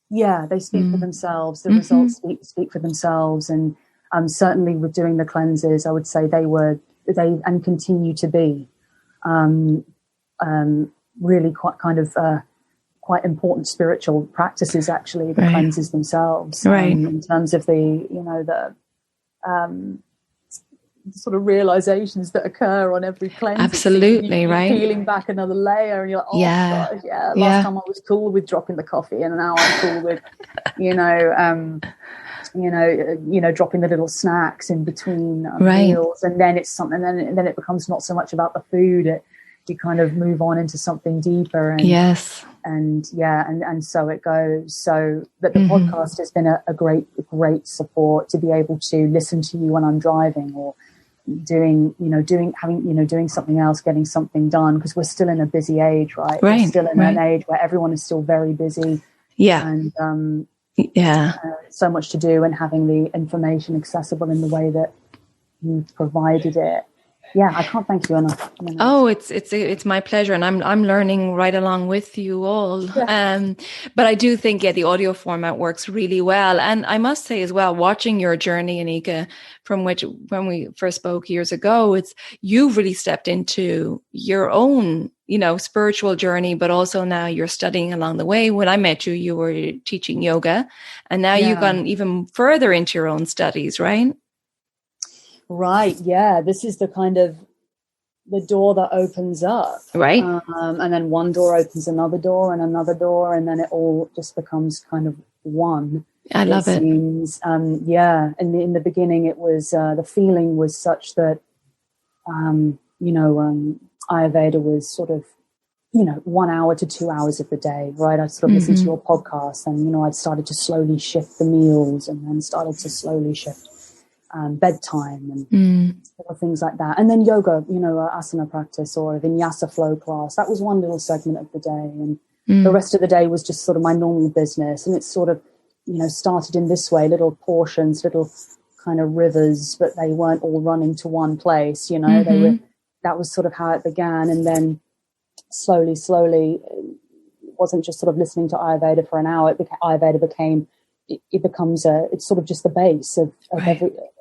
Yeah, they speak for themselves. The results speak for themselves. And certainly with doing the cleanses, I would say they and continue to be really quite important spiritual practices, actually, the cleanses themselves, in terms of the sort of realizations that occur on every cleanse. Absolutely, right. Peeling back another layer, and you're like, gosh, last time I was cool with dropping the coffee, and now I'm cool with, dropping the little snacks in between meals, and then it's something. Then it becomes not so much about the food. You kind of move on into something deeper, and so it goes. So that the podcast has been a great support to be able to listen to you when I'm driving, or doing something else, getting something done, because we're still in a busy age, right? We're still in an age where everyone is still very busy, and so much to do, and having the information accessible in the way that you've provided it. Yeah, I can't thank you enough. Oh, it's my pleasure, and I'm learning right along with you all. Yeah. But I do think the audio format works really well, and I must say as well, watching your journey, Anneka, from which when we first spoke years ago, you've really stepped into your own, spiritual journey, but also now you're studying along the way. When I met you, you were teaching yoga, and now you've gone even further into your own studies, right? Right. Yeah. This is the kind of the door that opens up. Right. And then one door opens another door and another door. And then it all just becomes kind of one. I love it. Seems, And in the beginning, it was, the feeling was such that, Ayurveda was sort of, 1 hour to 2 hours of the day, right? I'd sort of listen to your podcast, and, I'd started to slowly shift the meals, and then started to slowly shift bedtime and things like that. And then yoga, asana practice, or a vinyasa flow class. That was one little segment of the day. And the rest of the day was just sort of my normal business. And it's sort of, started in this way, little portions, little kind of rivers, but they weren't all running to one place, that was sort of how it began. And then slowly, it wasn't just sort of listening to Ayurveda for an hour. Ayurveda became, it becomes it's sort of just the base of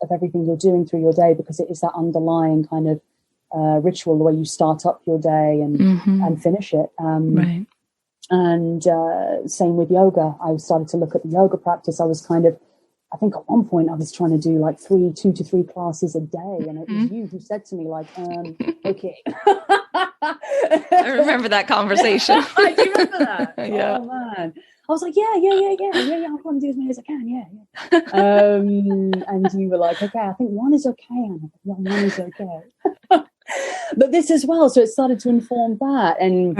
everything you're doing through your day, because it is that underlying kind of ritual, the way you start up your day and finish it. And same with yoga. I started to look at the yoga practice. I think at one point I was trying to do like 2 to 3 classes a day, and it was you who said to me, like, okay. I remember that conversation. I do remember that. Yeah. Oh man. I was like, yeah. I want to do as many as I can. Yeah. And you were like, okay, I think 1 is okay. And I think 1 is okay. But this as well. So it started to inform that, and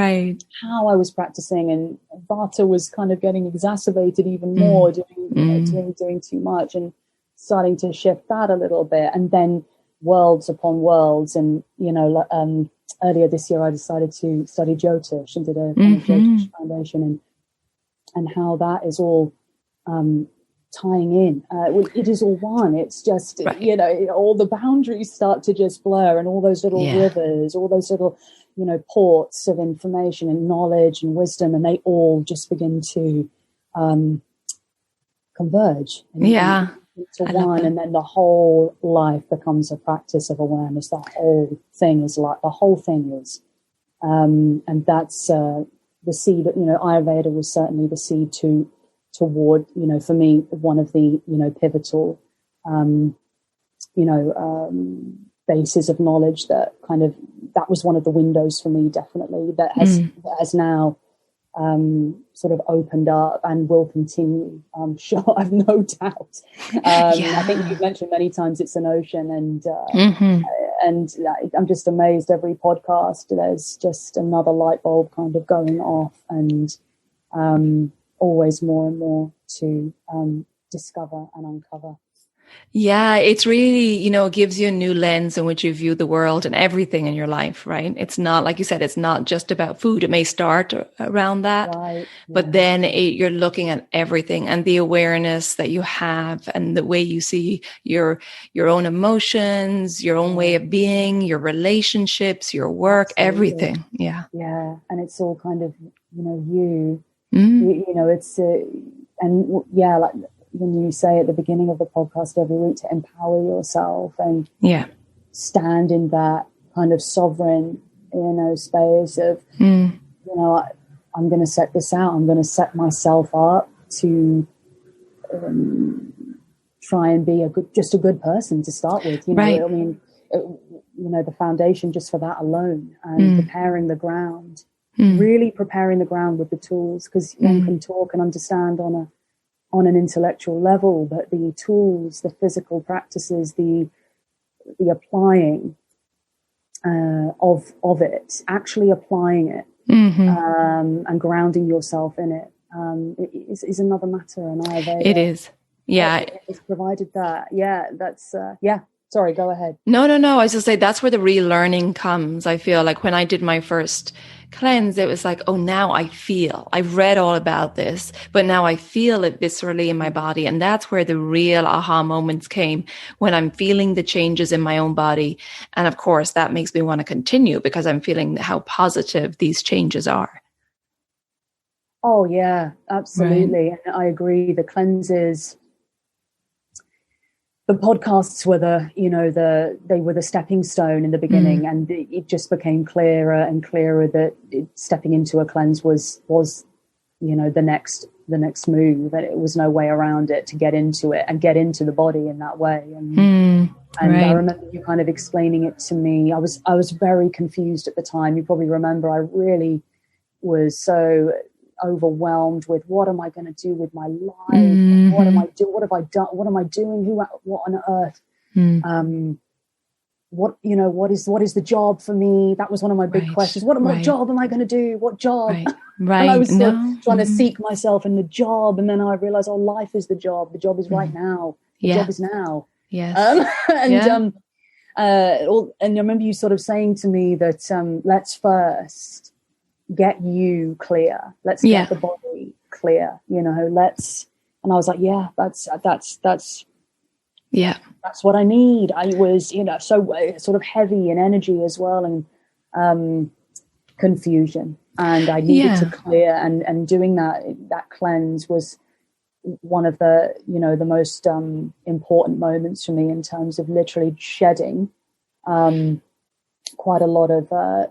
how I was practicing, and Vata was kind of getting exacerbated even more, doing too much, and starting to shift that a little bit. And then worlds upon worlds. And, earlier this year, I decided to study Jyotish, and did a Jyotish foundation, and how that is all tying in. It is all one. It's just, all the boundaries start to just blur, and all those little rivers, all those little, ports of information and knowledge and wisdom, and they all just begin to converge into one. And then the whole life becomes a practice of awareness. The whole thing is And that's the seed. Ayurveda was certainly the seed toward, for me, one of the, pivotal, bases of knowledge that was one of the windows for me, definitely, that has now sort of opened up and will continue. I'm sure, I've no doubt. I think you've mentioned many times it's an ocean, and I'm just amazed every podcast there's just another light bulb kind of going off, and always more and more to discover and uncover. Yeah, it's really, it gives you a new lens in which you view the world and everything in your life, right? It's not, like you said, it's not just about food. It may start around that, right, but then you're looking at everything, and the awareness that you have and the way you see your own emotions, your own way of being, your relationships, your work, everything. Yeah. Yeah. And it's all kind of, you it's, like, when you say at the beginning of the podcast every week to empower yourself and stand in that kind of sovereign, space of, I'm going to set this out. I'm going to set myself up to try and be just a good person to start with. Right. I mean, the foundation just for that alone, and preparing the ground, really preparing the ground with the tools, because one can talk and understand on an intellectual level, but the tools, the physical practices, the applying of it, actually applying it, and grounding yourself in it, is another matter. And Ayurveda, it is, it's provided that. That's Sorry, go ahead. No. I was just say that's where the real learning comes. I feel like when I did my first cleanse, it was like, oh, now I've read all about this, but now I feel it viscerally in my body. And that's where the real aha moments came, when I'm feeling the changes in my own body. And of course, that makes me want to continue, because I'm feeling how positive these changes are. Oh, yeah, absolutely. Right. And I agree. The cleanses, the podcasts were they were the stepping stone in the beginning, and it just became clearer and clearer that stepping into a cleanse was the next move, and it was no way around it to get into it and get into the body in that way. And I remember you kind of explaining it to me. I was very confused at the time. You probably remember I really was so overwhelmed with, what am I going to do with my life? What am I do? What have I done? What am I doing? What on earth? What is the job for me? That was one of my big questions. What job am I going to do? What job? Right. And I was trying to seek myself in the job, and then I realized, life is the job. The job is right now. The job is now. Yes. And I remember you sort of saying to me that let's first get you clear. Let's get the body clear. And I was like, that's what I need. I was, so sort of heavy in energy as well, and confusion, and I needed to clear. And doing that cleanse was one of the, the most important moments for me, in terms of literally shedding quite a lot of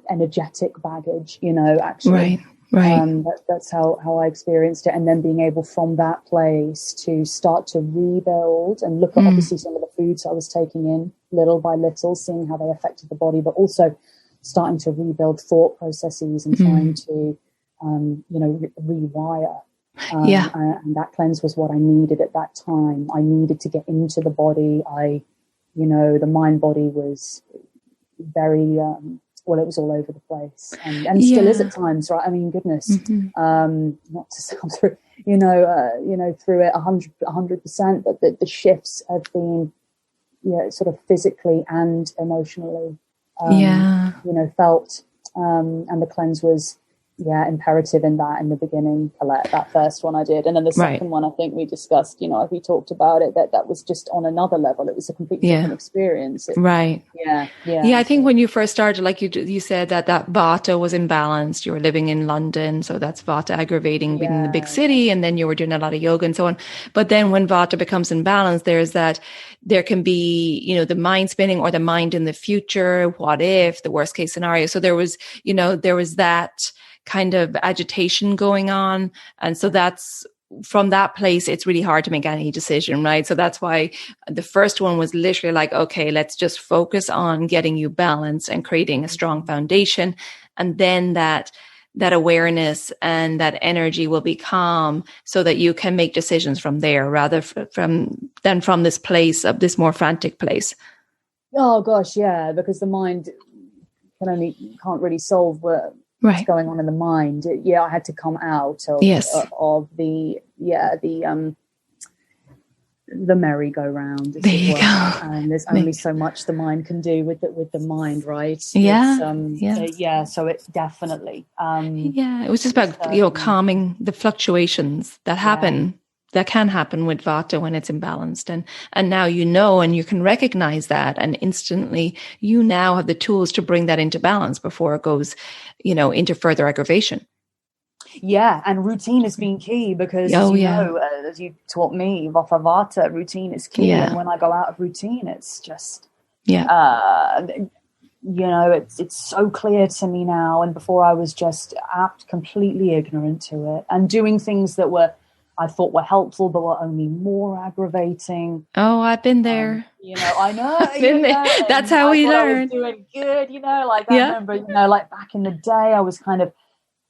energetic baggage, actually. Right. That's how I experienced it. And then being able from that place to start to rebuild and look at obviously some of the foods I was taking in little by little, seeing how they affected the body, but also starting to rebuild thought processes and trying to, rewire. And that cleanse was what I needed at that time. I needed to get into the body. The mind body was very it was all over the place, and still is at times, right? I mean, goodness, not to sound through through it 100%, but the shifts have been sort of physically and emotionally felt, and the cleanse was imperative in that in the beginning, Colette, that first one I did. And then the second one, I think we discussed, we talked about it, that was just on another level. It was a completely different experience. Yeah. I think when you first started, like you said that Vata was imbalanced. You were living in London, so that's Vata aggravating being in the big city, and then you were doing a lot of yoga and so on. But then when Vata becomes imbalanced, there can be, the mind spinning or the mind in the future, what if, the worst case scenario. So there was that kind of agitation going on. And so that's from that place, it's really hard to make any decision, right? So that's why the first one was literally like, okay, let's just focus on getting you balanced and creating a strong foundation. And then that awareness and that energy will be calm so that you can make decisions from there rather than from this place of this more frantic place. Oh gosh, yeah, because the mind can't really solve what's going on in the mind. I had to come out of the merry-go-round. There you go. And there's only so much the mind can do with the mind, right? So it definitely. It was just about calming the fluctuations that happen. That can happen with Vata when it's imbalanced. And now and you can recognize that, and instantly you now have the tools to bring that into balance before it goes, into further aggravation. Yeah, and routine has been key because, as you taught me, Vata, routine is key. Yeah. And when I go out of routine, it's just, it's so clear to me now. And before I was just completely ignorant to it and doing things that I thought were helpful, but were only more aggravating. Oh, I've been there. I know. I've been there. That's how we learn. I was doing good, I remember, back in the day, I was kind of,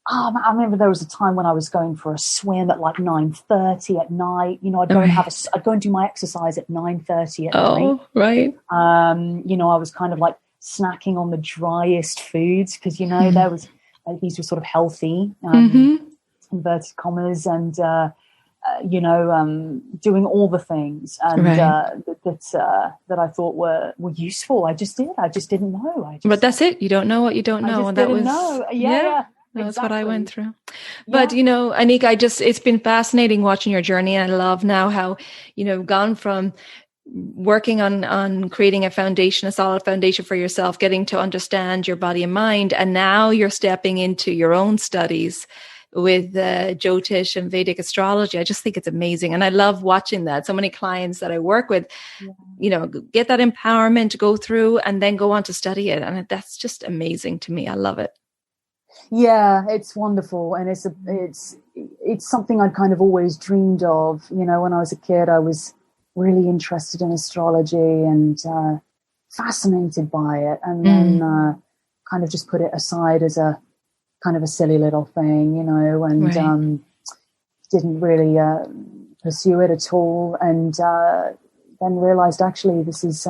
I remember there was a time when I was going for a swim at like 9:30 at night. I'd go and do my exercise at 9:30 at night. Oh, right. I was kind of like snacking on the driest foods because, there was, these were sort of healthy, inverted commas, and, doing all the things and that I thought were useful. I just didn't know. But that's it. You don't know what you don't know. And that was know. Yeah. That's what I went through. But, Anneka, it's been fascinating watching your journey. And I love now how, gone from working on creating a solid foundation for yourself, getting to understand your body and mind. And now you're stepping into your own studies with Jyotish and Vedic astrology. I just think it's amazing. And I love watching that. So many clients that I work with, get that empowerment to go through and then go on to study it. And that's just amazing to me. I love it. Yeah, it's wonderful. And it's something I'd kind of always dreamed of. When I was a kid, I was really interested in astrology and fascinated by it. And then kind of just put it aside as a kind of a silly little thing, and didn't really pursue it at all. And then realized actually this is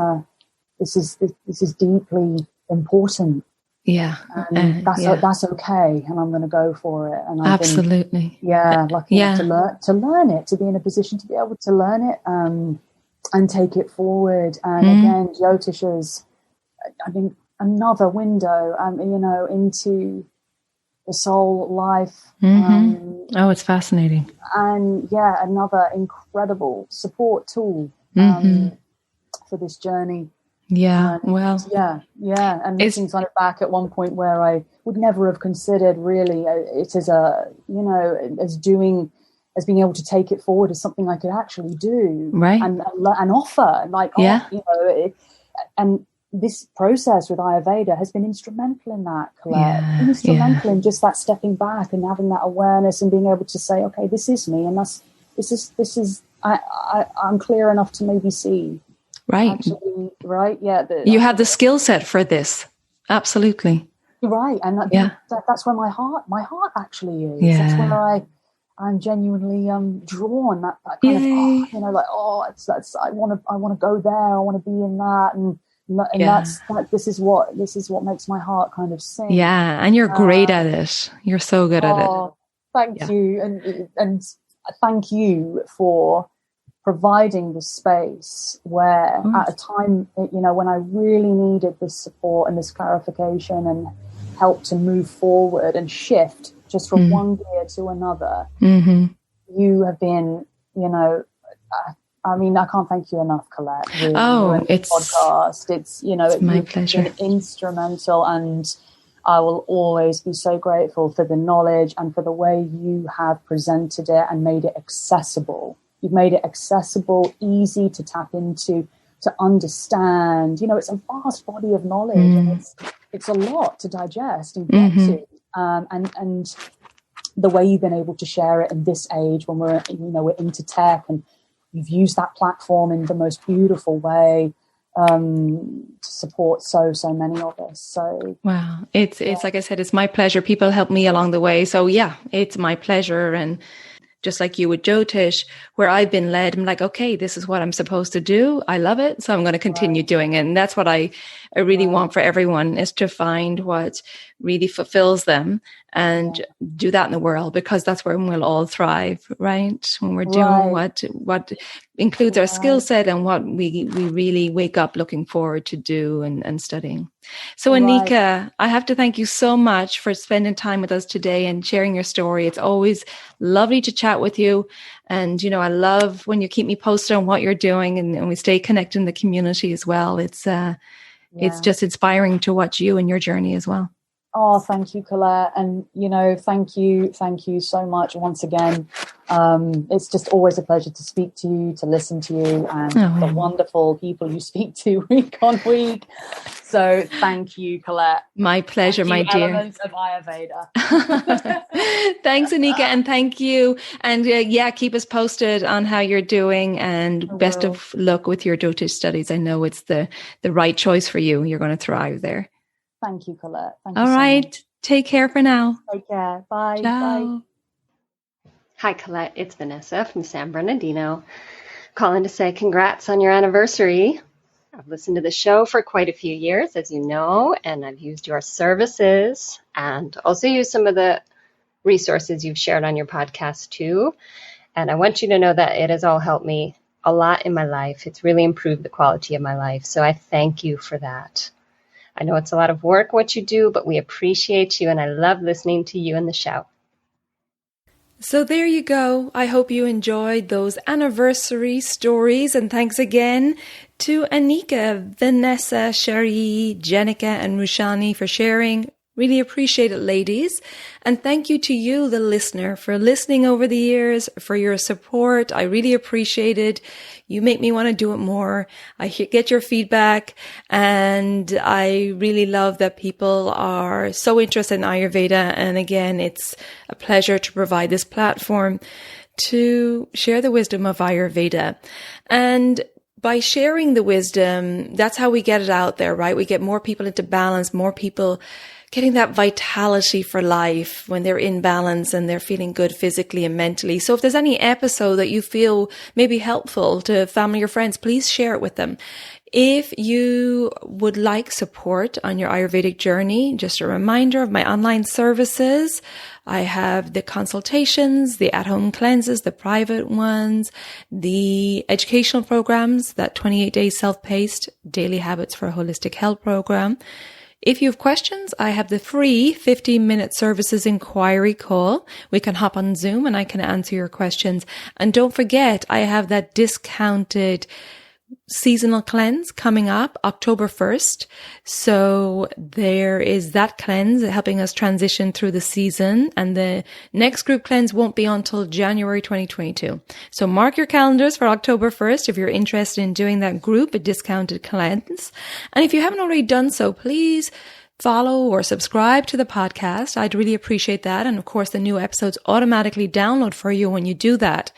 deeply important. Yeah, and that's okay, and I'm going to go for it. And I've absolutely, been, lucky enough to learn it, to be in a position to be able to learn it and take it forward. And again, Jyotish is, I think, another window, into the soul life. It's fascinating, and another incredible support tool for this journey. Yeah, and looking kind of back at one point where I would never have considered really it as as being able to take it forward as something I could actually do, right, and offer, and this process with Ayurveda has been instrumental in that, Colette. In just that stepping back and having that awareness and being able to say, okay, this is me, and I'm clear enough to maybe see. Right. Actually, right. Yeah. You have the skill set for this. Absolutely. Right. And that's where my heart actually is. Yeah. That's where I'm genuinely drawn. That kind of I want to go there. I want to be in that, and this is what makes my heart kind of sing. Yeah, and you're great at it. You're so good at it. Thank you, and thank you for providing the space where at a time, when I really needed this support and this clarification and help to move forward and shift just from one gear to another. You have been, you know, I mean, I can't thank you enough, Colette. Really, it's podcast. It's, you know, my you've pleasure. been instrumental, and I will always be so grateful for the knowledge and for the way you have presented it and made it accessible. You've made it accessible, easy to tap into, to understand. You know, it's a vast body of knowledge, and it's a lot to digest and get to. And the way you've been able to share it in this age when we're into tech, and you've used that platform in the most beautiful way to support so many of us. So wow, it's like I said, it's my pleasure. People help me along the way, so yeah, it's my pleasure. And just like you with Jyotish, where I've been led, I'm like, okay, this is what I'm supposed to do. I love it, so I'm going to continue doing it. And that's what I really want for everyone, is to find what really fulfills them and do that in the world, because that's where we'll all thrive, right? When we're doing what includes our skill set and what we really wake up looking forward to do and studying. So Anneka, I have to thank you so much for spending time with us today and sharing your story. It's always lovely to chat with you. And, you know, I love when you keep me posted on what you're doing, and we stay connected in the community as well. It's just inspiring to watch you and your journey as well. Oh, thank you, Colette. And, you know, thank you so much once again. It's just always a pleasure to speak to you, to listen to you, and the wonderful people you speak to week on week. So thank you, Colette. My pleasure, my dear. Elements of Ayurveda. Thanks, Anneka, and thank you. And keep us posted on how you're doing, and best of luck with your Jyotish studies. I know it's the right choice for you. You're going to thrive there. Thank you, Colette. Thank you All so right. much. Take care for now. Take care. Bye. Ciao. Bye. Hi, Colette. It's Vanessa from San Bernardino, calling to say congrats on your anniversary. I've listened to the show for quite a few years, as you know, and I've used your services and also used some of the resources you've shared on your podcast too. And I want you to know that it has all helped me a lot in my life. It's really improved the quality of my life. So I thank you for that. I know it's a lot of work what you do, but we appreciate you, and I love listening to you in the show. So there you go. I hope you enjoyed those anniversary stories, and thanks again to Anneka, Vanessa, Sheerie, Anneka, and Rushani for sharing. Really appreciate it, ladies. And thank you to you, the listener, for listening over the years, for your support. I really appreciate it. You make me want to do it more. I get your feedback, and I really love that people are so interested in Ayurveda. And again, it's a pleasure to provide this platform to share the wisdom of Ayurveda. And by sharing the wisdom, that's how we get it out there, right? We get more people into balance, more people getting that vitality for life when they're in balance and they're feeling good physically and mentally. So if there's any episode that you feel may be helpful to family or friends, please share it with them. If you would like support on your Ayurvedic journey, just a reminder of my online services. I have the consultations, the at-home cleanses, the private ones, the educational programs, that 28-day self-paced daily habits for a holistic health program. If you have questions, I have the free 15-minute services inquiry call. We can hop on Zoom and I can answer your questions. And don't forget, I have that discounted seasonal cleanse coming up October 1st. So there is that cleanse helping us transition through the season, and the next group cleanse won't be until January 2022. So mark your calendars for October 1st if you're interested in doing that group, a discounted cleanse. And if you haven't already done so, please follow or subscribe to the podcast. I'd really appreciate that. And of course, the new episodes automatically download for you when you do that.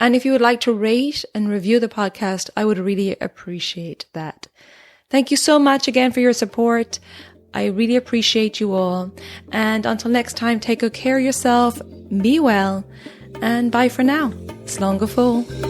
And if you would like to rate and review the podcast, I would really appreciate that. Thank you so much again for your support. I really appreciate you all. And until next time, take good care of yourself, be well, and bye for now. Slán go fóill.